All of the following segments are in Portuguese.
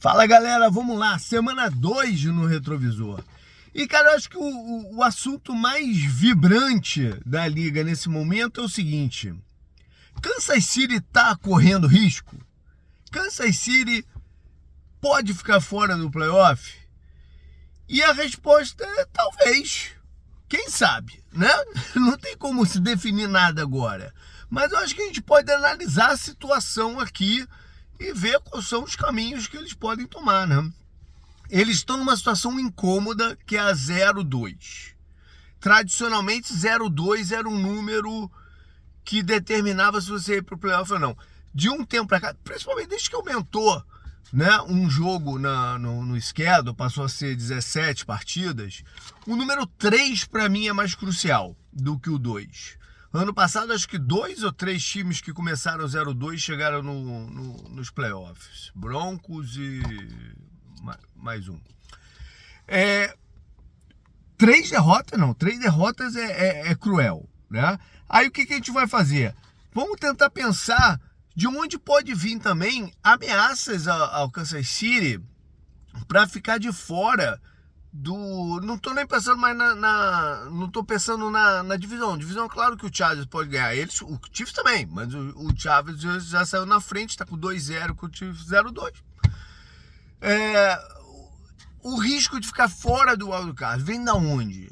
Fala galera, vamos lá, semana 2 no Retrovisor. E cara, eu acho que o assunto mais vibrante da liga nesse momento é o seguinte: Kansas City tá correndo risco? Kansas City pode ficar fora do playoff? E a resposta é talvez. Quem sabe, né? Não tem como se definir nada agora. Mas eu acho que a gente pode analisar a situação aqui e ver quais são os caminhos que eles podem tomar, né? Eles estão numa situação incômoda que é a 0-2. Tradicionalmente, 0-2 era um número que determinava se você ia para o playoff ou não. De um tempo para cá, principalmente desde que aumentou, né, um jogo no schedule, passou a ser 17 partidas, o número 3 para mim é mais crucial do que o 2. Ano passado, acho que 2 ou 3 times que começaram 0-2 chegaram nos playoffs. Broncos e mais um. 3 derrotas, não. 3 derrotas é cruel, né? Aí o que a gente vai fazer? Vamos tentar pensar de onde pode vir também ameaças ao Kansas City para ficar de fora do... Não tô nem pensando mais não tô pensando na divisão. Divisão, claro que o Chargers pode ganhar. O Chiefs também, mas o Chargers já saiu na frente, tá com 2-0, com o Chiefs 0-2. O risco de ficar fora do wildcard vem da onde?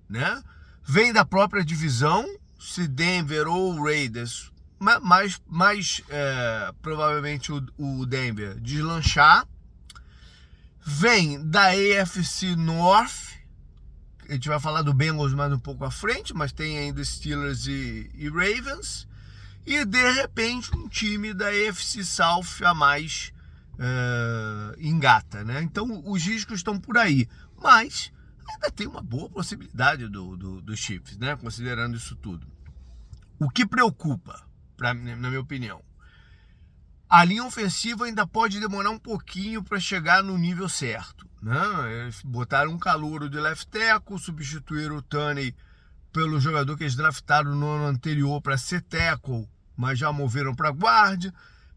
Né? Vem da própria divisão, se Denver ou Raiders, mais provavelmente o Denver deslanchar. Vem da AFC North, a gente vai falar do Bengals mais um pouco à frente, mas tem ainda Steelers e Ravens. E de repente um time da AFC South a mais engata, né? Então os riscos estão por aí, mas ainda tem uma boa possibilidade dos Chiefs, né? Considerando isso tudo. O que preocupa, na minha opinião, a linha ofensiva ainda pode demorar um pouquinho para chegar no nível certo, né? Eles botaram um calouro de left tackle, substituíram o Tunney pelo jogador que eles draftaram no ano anterior para ser tackle, mas já moveram para guarda.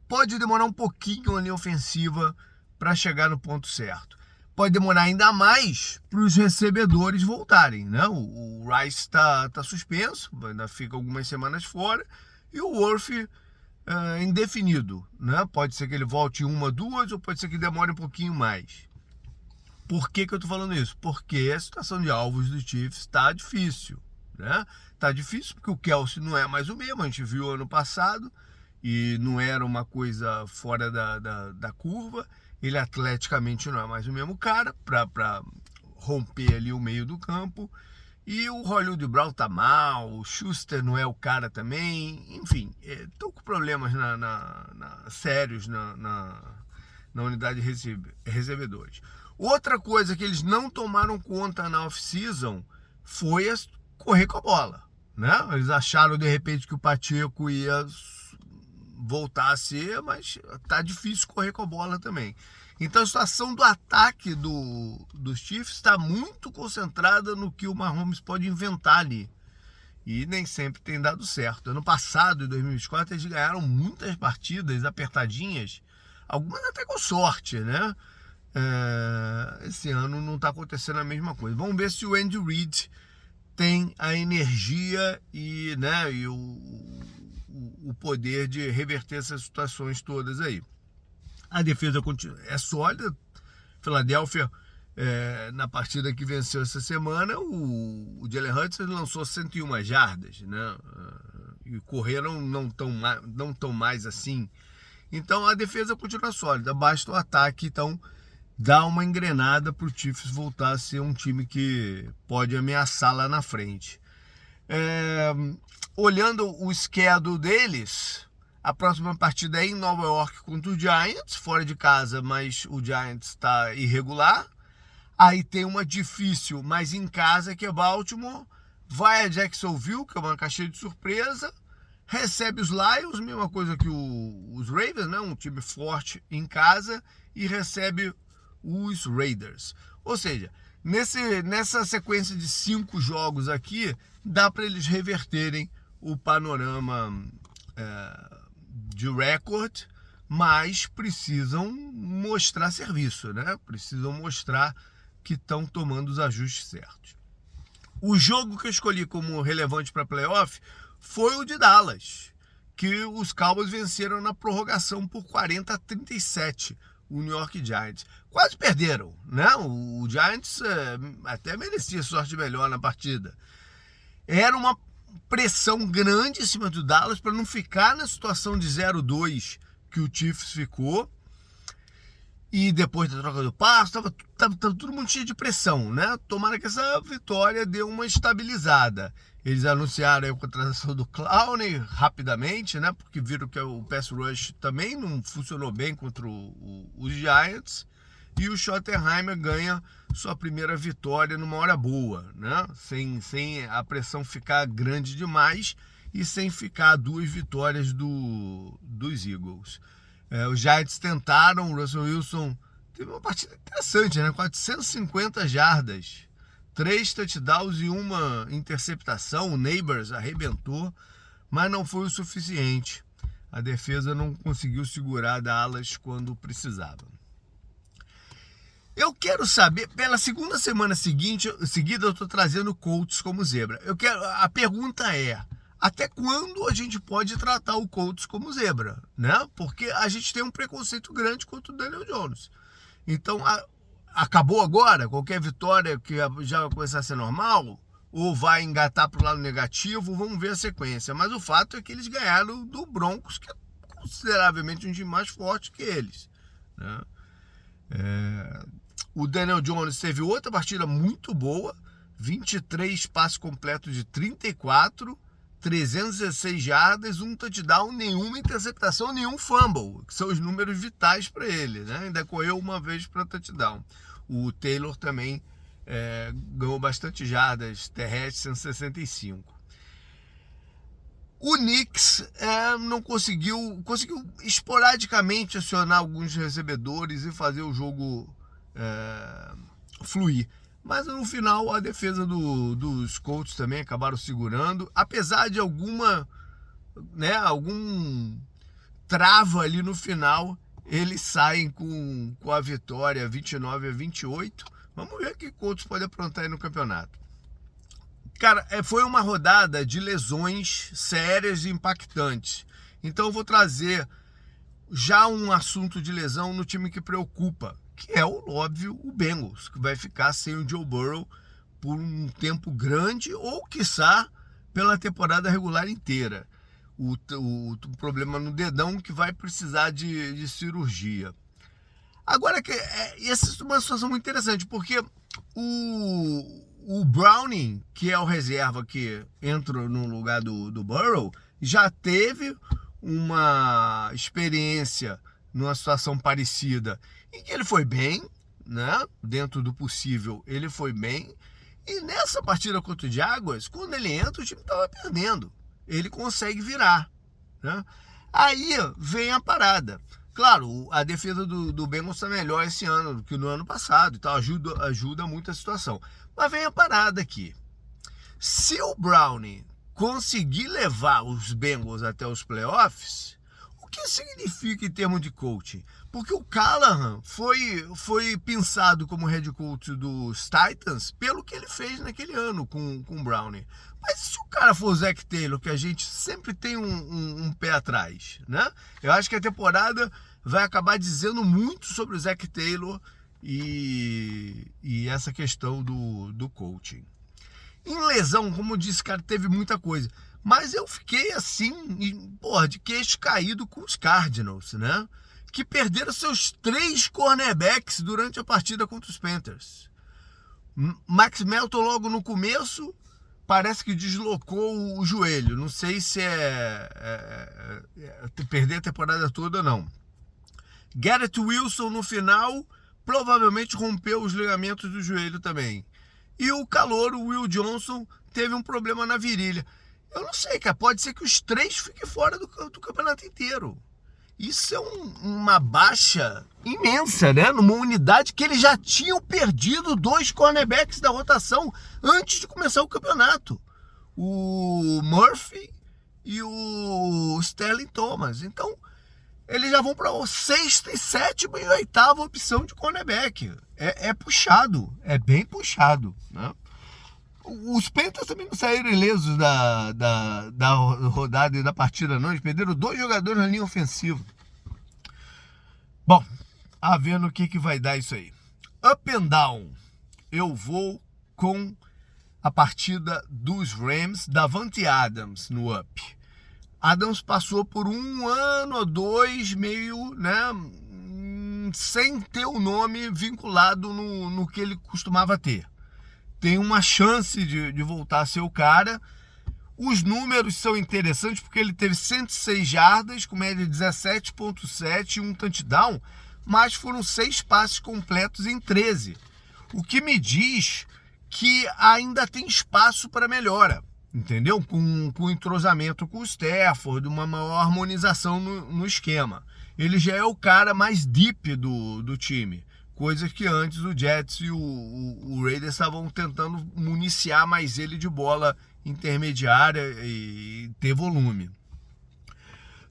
Pode demorar um pouquinho a linha ofensiva para chegar no ponto certo. Pode demorar ainda mais para os recebedores voltarem, né? O Rice está suspenso, ainda fica algumas semanas fora, e o Worth indefinido, né? Pode ser que ele volte 1, 2, ou pode ser que demore um pouquinho mais. Por que eu tô falando isso? Porque a situação de alvos do Chiefs está difícil, né? Tá difícil porque o Kelce não é mais o mesmo, a gente viu ano passado, e não era uma coisa fora da curva. Ele atleticamente não é mais o mesmo cara para romper ali o meio do campo. E o Hollywood Brown tá mal, o Schuster não é o cara também. Enfim, estão com problemas sérios na unidade de recebedores. Outra coisa que eles não tomaram conta na off-season foi correr com a bola, né? Eles acharam de repente que o Pacheco ia voltar a ser, mas tá difícil correr com a bola também. Então a situação do ataque dos Chiefs está muito concentrada no que o Mahomes pode inventar ali. E nem sempre tem dado certo. Ano passado, em 2024, eles ganharam muitas partidas apertadinhas, algumas até com sorte, né? Esse ano não está acontecendo a mesma coisa. Vamos ver se o Andy Reid tem a energia e o poder de reverter essas situações todas aí. A defesa é sólida. Philadelphia, na partida que venceu essa semana, o Jalen Hurts lançou 101 jardas, né? E correram não tão mais assim. Então a defesa continua sólida, basta o ataque, então dá uma engrenada para o Chiefs voltar a ser um time que pode ameaçar lá na frente. Olhando o schedule deles, a próxima partida é em Nova York contra o Giants, fora de casa, mas o Giants está irregular. Aí tem uma difícil, mas em casa, que é Baltimore. Vai a Jacksonville, que é uma caixinha de surpresa. Recebe os Lions, mesma coisa que os Ravens, né? Um time forte em casa. E recebe os Raiders. Ou seja, nessa sequência de 5 jogos aqui, dá para eles reverterem o panorama de recorde, mas precisam mostrar serviço, né? Precisam mostrar que estão tomando os ajustes certos. O jogo que eu escolhi como relevante para playoff foi o de Dallas, que os Cowboys venceram na prorrogação por 40-37 o New York Giants. Quase perderam, né? O Giants até merecia sorte melhor na partida. Era uma pressão grande em cima do Dallas para não ficar na situação de 0-2 que o Chiefs ficou. E depois da troca do passe, tava todo mundo cheio de pressão, né? Tomara que essa vitória dê uma estabilizada. Eles anunciaram a contratação do Clowney rapidamente, né? Porque viram que o pass rush também não funcionou bem contra os Giants. E o Schottenheimer ganha sua primeira vitória numa hora boa, né? Sem a pressão ficar grande demais e sem ficar 2 vitórias dos Eagles. Os Giants tentaram, o Russell Wilson teve uma partida interessante, né? 450 jardas, 3 touchdowns e 1 interceptação. O Neighbors arrebentou, mas não foi o suficiente. A defesa não conseguiu segurar Dallas quando precisava. Eu quero saber, pela segunda semana seguida eu estou trazendo o Colts como zebra. A pergunta é, até quando a gente pode tratar o Colts como zebra, né? Porque a gente tem um preconceito grande contra o Daniel Jones. Então, acabou agora? Qualquer vitória que já vai começar a ser normal? Ou vai engatar para o lado negativo? Vamos ver a sequência. Mas o fato é que eles ganharam do Broncos, que é consideravelmente um time mais forte que eles, né? O Daniel Jones teve outra partida muito boa, 23 passes completos de 34, 316 jardas, 1 touchdown, nenhuma interceptação, nenhum fumble, que são os números vitais para ele, né? Ainda correu uma vez para touchdown. O Taylor também ganhou bastante jardas terrestres, 165. O Knicks não conseguiu esporadicamente acionar alguns recebedores e fazer o jogo fluir. Mas no final a defesa dos Colts também acabaram segurando, apesar de algum trava ali no final, eles saem com a vitória 29-28. Vamos ver o que o Colts pode aprontar aí no campeonato. Cara, foi uma rodada de lesões sérias e impactantes. Então eu vou trazer já um assunto de lesão no time que preocupa, que é óbvio, o Bengals, que vai ficar sem o Joe Burrow por um tempo grande ou, quiçá, pela temporada regular inteira. O problema no dedão que vai precisar de cirurgia. Agora, essa é uma situação muito interessante, porque o Browning, que é o reserva que entra no lugar do Burrow, já teve uma experiência numa situação parecida em que ele foi bem, né? Dentro do possível, ele foi bem. E nessa partida contra o Jaguars, quando ele entra, o time estava perdendo. Ele consegue virar, né? Aí vem a parada. Claro, a defesa do Bengals está melhor esse ano do que no ano passado, então ajuda muito a situação. Mas vem a parada aqui. Se o Browning conseguir levar os Bengals até os playoffs, o que significa em termos de coaching? Porque o Callahan foi pensado como head coach dos Titans pelo que ele fez naquele ano com o Browning. Mas se o cara for o Zac Taylor, que a gente sempre tem um pé atrás, né? Eu acho que a temporada vai acabar dizendo muito sobre o Zac Taylor e essa questão do coaching. Em lesão, como eu disse, cara, teve muita coisa. Mas eu fiquei assim, de queixo caído com os Cardinals, né? Que perderam seus 3 cornerbacks durante a partida contra os Panthers. Max Melton logo no começo parece que deslocou o joelho. Não sei se perder a temporada toda ou não. Garrett Wilson no final provavelmente rompeu os ligamentos do joelho também. E o calouro, o Will Johnson, teve um problema na virilha. Eu não sei, cara, pode ser que os 3 fiquem fora do campeonato inteiro. Isso é uma baixa imensa, né? Numa unidade que eles já tinham perdido 2 cornerbacks da rotação antes de começar o campeonato. O Murphy e o Sterling Thomas. Então, eles já vão para a sexta, sétima e oitava opção de cornerback. É puxado, é bem puxado, né? Os Panthers também não saíram ilesos da rodada e da partida, não. Eles perderam 2 jogadores na linha ofensiva. Bom, a ver no que vai dar isso aí. Up and down. Eu vou com a partida dos Rams, Davante Adams no up. Adams passou por 1 ano ou 2 meio, né, sem ter o nome vinculado no que ele costumava ter. Tem uma chance de voltar a ser o cara. Os números são interessantes porque ele teve 106 jardas, com média de 17,7 e um touchdown, mas foram 6 passes completos em 13. O que me diz que ainda tem espaço para melhora, entendeu? Com entrosamento com o Stafford, uma maior harmonização no esquema. Ele já é o cara mais deep do time. Coisa que antes o Jets e o Raiders estavam tentando municiar mais ele de bola intermediária e ter volume.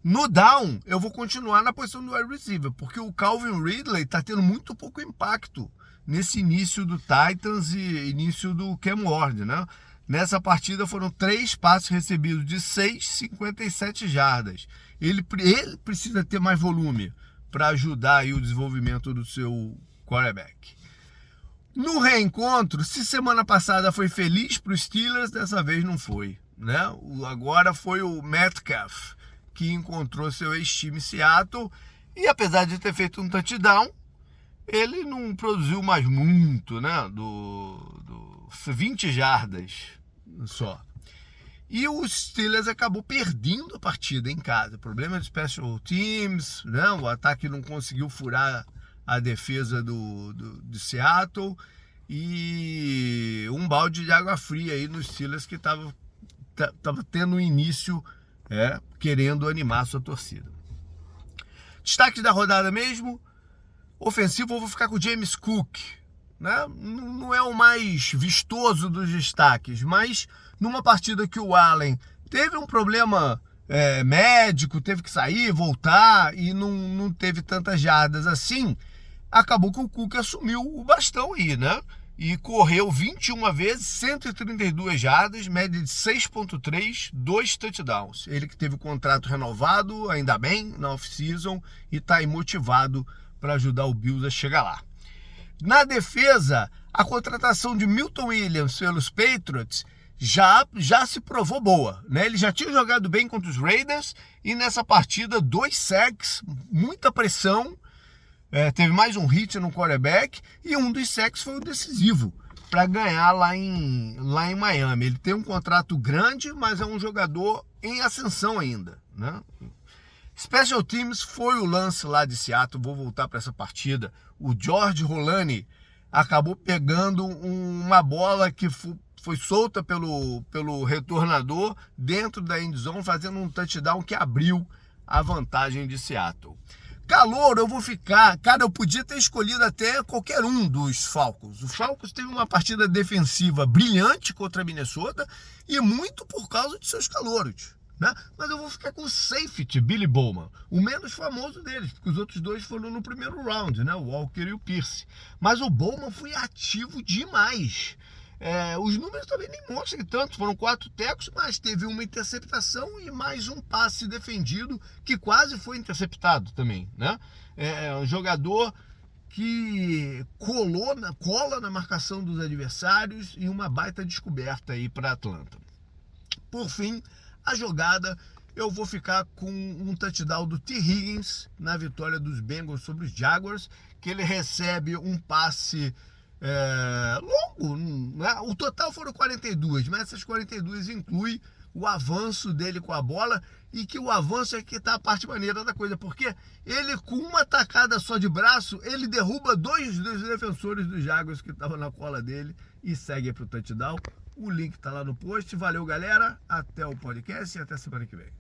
No down, eu vou continuar na posição do wide receiver, porque o Calvin Ridley está tendo muito pouco impacto nesse início do Titans e início do Cam Ward, né? Nessa partida foram 3 passes recebidos de 57 jardas. Ele precisa ter mais volume para ajudar aí o desenvolvimento do seu quarterback. No reencontro, se semana passada foi feliz para os Steelers, dessa vez não foi, né? Agora foi o Metcalf que encontrou seu ex-time Seattle e apesar de ter feito um touchdown, ele não produziu mais muito, né? 20 jardas só. E os Steelers acabou perdendo a partida em casa. Problema de special teams, né? O ataque não conseguiu furar a defesa de Seattle e um balde de água fria aí nos Steelers que estava tendo um início querendo animar a sua torcida. Destaque da rodada mesmo, ofensivo, eu vou ficar com o James Cook, né? Não é o mais vistoso dos destaques, mas numa partida que o Allen teve um problema médico, teve que sair, voltar e não teve tantas jardas assim, acabou que o Cook assumiu o bastão aí, né? E correu 21 vezes, 132 jardas, média de 6,3, 2 touchdowns. Ele que teve o contrato renovado, ainda bem, na off-season, e está aí motivado para ajudar o Bills a chegar lá. Na defesa, a contratação de Milton Williams pelos Patriots já se provou boa, né? Ele já tinha jogado bem contra os Raiders e nessa partida 2 sacks, muita pressão, teve mais um hit no quarterback e um dos sacks foi o decisivo para ganhar lá em Miami. Ele tem um contrato grande, mas é um jogador em ascensão ainda, né? Special Teams foi o lance lá de Seattle, vou voltar para essa partida. O George Holani acabou pegando uma bola que foi solta pelo retornador dentro da endzone, fazendo um touchdown que abriu a vantagem de Seattle. Calor, eu vou ficar... Cara, eu podia ter escolhido até qualquer um dos Falcons. O Falcons teve uma partida defensiva brilhante contra a Minnesota e muito por causa de seus calouros, né? Mas eu vou ficar com o safety, Billy Bowman, o menos famoso deles, porque os outros 2 foram no primeiro round, né? O Walker e o Pierce. Mas o Bowman foi ativo demais. Os números também nem mostram tanto, foram 4 tecos, mas teve uma interceptação e mais um passe defendido que quase foi interceptado também, né? Um jogador que cola na marcação dos adversários e uma baita descoberta aí para Atlanta. Por fim, a jogada, eu vou ficar com um touchdown do T. Higgins na vitória dos Bengals sobre os Jaguars, que ele recebe um passe longo, né? O total foram 42, mas essas 42 inclui o avanço dele com a bola, e que o avanço é que está a parte maneira da coisa, porque ele com uma tacada só de braço, ele derruba 2 dos defensores dos Jaguars que estavam na cola dele e segue para o touchdown. O link está lá no post. Valeu, galera, até o podcast e até semana que vem.